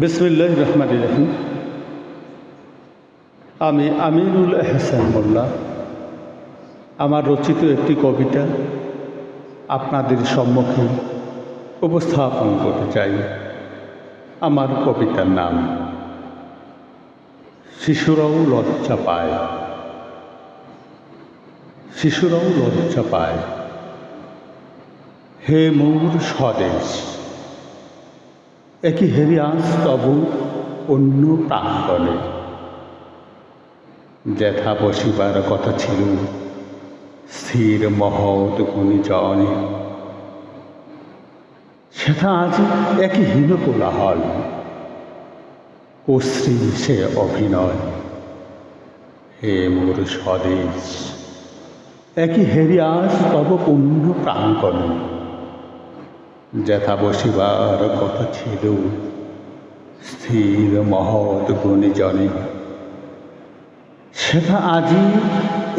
বিসমিল্লাহির রহমানির রহিম। আমি আমিনুল এহসান মোল্লা আমার রচিত একটি কবিতা আপনাদের সম্মুখে উপস্থাপন করতে চাই। আমার কবিতার নাম শিশুরাও লজ্জা পায়। শিশুরাও লজ্জা পায়, হে মোর স্বদেশ, একই হেরি আজ তবু অন্য প্রাঙ্গণে। যেথা বসিবার কথা ছিল স্থির মহৎ গুণীজনে, সেথা আজ একই হীন কোলাহল, অশ্রী সে অভিনয়। হে মোর স্বদেশ, একই হেরি আজ তব অন্য প্রাঙ্গণে। যেথা বসিবার কথা ছিল স্থির মহৎ গুণীজনে, সেথা আজি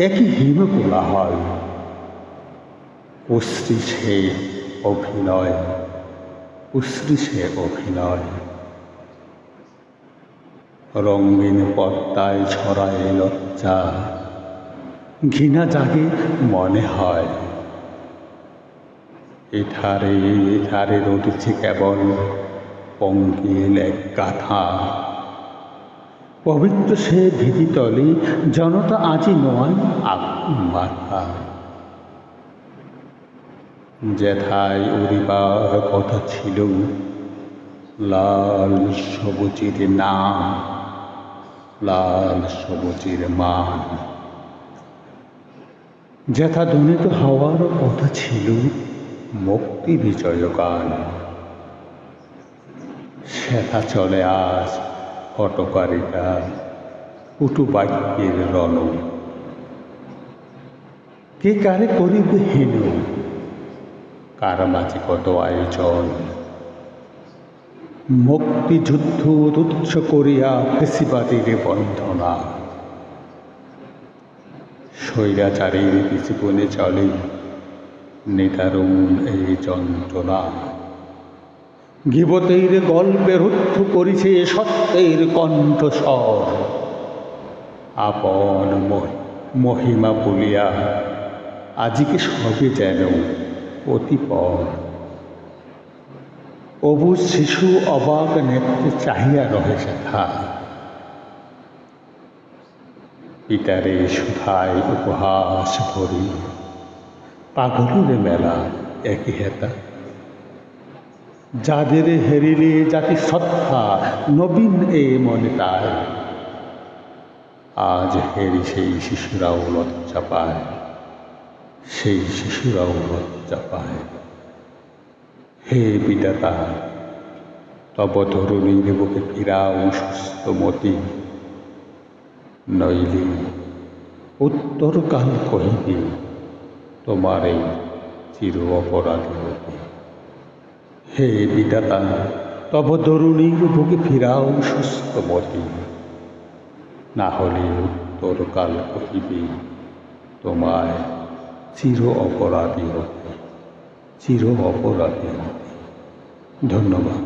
একই হীন কোলাহল, অশ্রী সে অভিনয়, অশ্রী সে অভিনয়। রঙিন পর্দায় ছড়ায় লজ্জা, ঘৃণা জাগে মনে হয়। এধারে এধারে রটেছে কেবল পঙ্কিল এক গাথা। পবিত্র সে ভিদিতলে জনতা আজি নয় আগুন মাথা। যেথায় উড়িবার কথা ছিল লাল সবুজের নাম, লাল সবুজের মান। যেথা ধ্বনিত হওয়ার কথা ছিল মুক্তি বিজয় গান, সেথা চলে আজ হটকারিতা কুটু বাক্যের রণ। কে কারে করিবে হীন, কার মাঝে কত আয়োজন। মুক্তিযুদ্ধ তুচ্ছ করিয়া ফেসিবাদীর বন্ধনা, স্বৈরাচারীর জীবনে চলে নিদারুণ এই যন্ত্রণা। গীবতের গল্পে রুদ্ধ করিছে সত্যের কণ্ঠস্বর। আপন মহিমা বলিয়া আজকে সবে যেন অতিপর। অবুজ শিশু অবাক নেত্রে চাহিয়া রহে সেথা। পিতারে সুধায় উপহাস ভরি, পাগলের মেলা একই হেতা। যাদের হেরিলে জাতি শ্রদ্ধা নবীন এ মনে তাই, আজ হেরি সেই শিশুরাও লজ্জা পায়, সেই শিশুরাও লজ্জা পায়। হে বিধাতা, তব তরুণীর বুকে ফিরাও সুস্থ মতি, নইলে উত্তরকাল কহিবে তোমার এই চির অপরাধী হতে। হে বিধাতা, তব তরুণীর বুকে ফিরাও সুস্থ মতি, না হলে উত্তরকাল কহিবে তোমায় চির অপরাধী হতে, চির অপরাধী হতে। ধন্যবাদ।